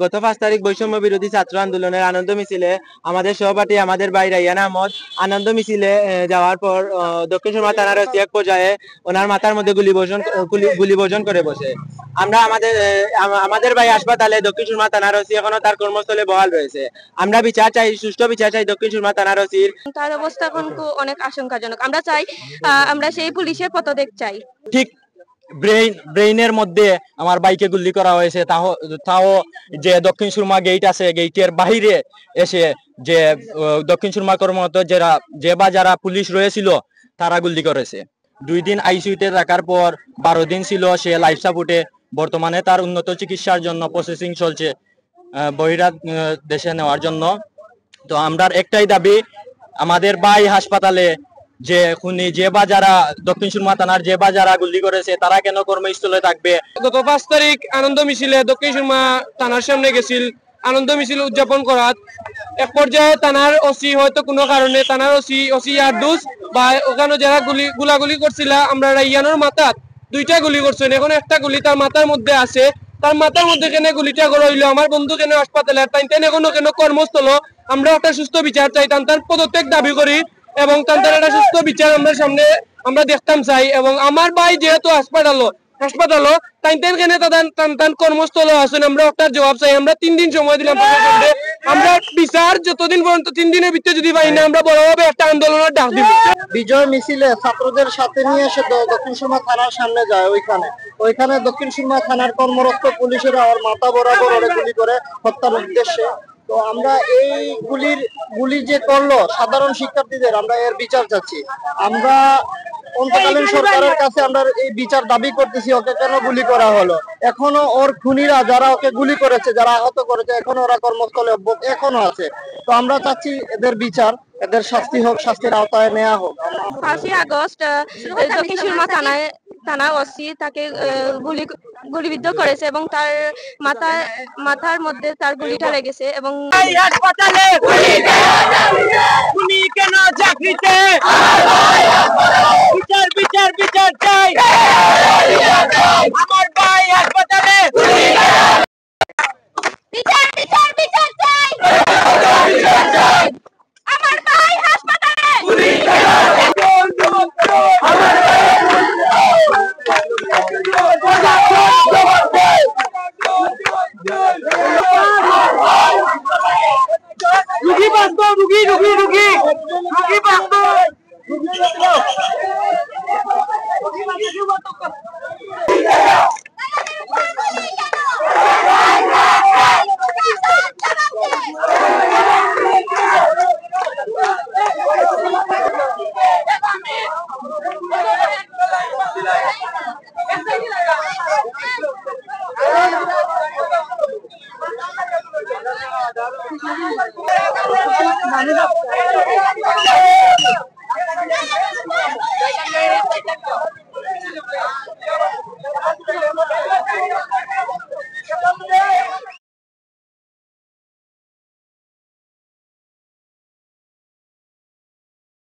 গত 5 তারিখ বৈষম্য বিরোধী ছাত্র আন্দোলনের আনন্দ মিছিলে আমাদের সহপাঠী আমাদের ভাই রাইয়ান আহমদ আনন্দ মিছিলে যাওয়ার পর দক্ষিণ সুরমা থানার এক পর্যায়ে ওনার মাথার মধ্যে গুলিবর্ষণ করে বসে। আমরা আমাদের ভাই হাসপাতালে দক্ষিণ সুরমা থানার ওসি এখনো তার কর্মস্থলে বহাল রয়েছে। আমরা বিচার চাই, সুষ্ঠু বিচার চাই দক্ষিণ সুরমা থানার ওসির। তার অবস্থা এখন অনেক আশঙ্কাজনক। আমরা চাই, আমরা সেই পুলিশের পদত্যাগ চাই। ঠিক ব্রেইনের মধ্যে আমার বাইকে গুলি করা হয়েছে, তাও যে দক্ষিণ সুরমা গেট আছে, গেটের বাহিরে এসে যে দক্ষিণ সুরমা কর্মরত যারা পুলিশ রয়েছিল তারা গুলি করেছে। 2 দিন আইসিইউতে থাকার পর 12 দিন ছিল সে লাইফ সাপোর্টে। বর্তমানে তার উন্নত চিকিৎসার জন্য প্রসেসিং চলছে বহিরাত দেশে নেওয়ার জন্য। তো আমরা একটাই দাবি, আমাদের ভাই হাসপাতালে যে খুনি যারা দক্ষিণ সুরমা থানার যারা গুলি করেছে তারা কেন কর্মস্থলে থাকবে। গত 5 তারিখ আনন্দ মিছিলে দক্ষিণ সুরমা থানার সামনে গেছিল আনন্দ মিছিল উদযাপন করার। এক পর্যায়ে থানার ওসি হয়তো কোনো কারণে থানার ওসি আরদুস বা ওখানে যারা গুলাগুলি করছিল আমরা রাইয়ানোর মাথার 2টা গুলি করছেন। এখন একটা গুলি তার মাথার মধ্যে আছে, তার মাথার মধ্যে কেন গুলিটা রইলো, আমার বন্ধু কেন হাসপাতালে, তাই এখনো কেন কর্মস্থল। আমরা একটা সুস্থ বিচার চাই, তার পদত্যাগ দাবি করি এবং তার একটা সুস্থ বিচার আমরা সামনে আমরা দেখতাম চাই। এবং আমার ভাই যেহেতু হাসপাতাল তাই কেন তার কর্মস্থল আছেন, আমরা একটা জবাব চাই। আমরা 3 দিন সময় দিলাম প্রশাসনকে, আমরা বিচার যতদিন পর্যন্ত 3 দিনের ভিতরে যদি পাই না আমরা বড়ভাবে একটা আন্দোলনের ডাক দিব। বিজয় মিছিলে ছাত্রদের সাথে নিয়ে এসে দক্ষিণ সুরমা থানার সামনে যায়। ওইখানে দক্ষিণ সুরমা থানার কর্মরত পুলিশেরা ওর মাথা বরাবর গুলি করে হত্যার উদ্দেশ্যে। তো আমরা এই গুলি যে করলো সাধারণ শিক্ষার্থীদের, আমরা এর বিচার চাচ্ছি। আমরা অন্তকালীন সরকারের কাছে আমরা এই বিচার দাবি করতেছি। ওকে কেন গুলি করা হলো, এখনো ওর খুনিরা যারা ওকে গুলি করেছে, যারা আহত করেছে, এখনো ওরা কর্মস্থলে এখনো আছে। তো আমরা চাচ্ছি এদের বিচার, এদের শাস্তি হোক, শাস্তির আওতায় নেওয়া হোক। 5 আগস্ট দক্ষিণ সুরমা থানা ওসি তাকে গুলিবিদ্ধ করেছে এবং তার মাথার মধ্যে তার গুলিটা লেগেছে। এবং হাসপাতালে গুলি কেন চাকরিতে বিচার চাই। আমার ভাই হাসপাতালে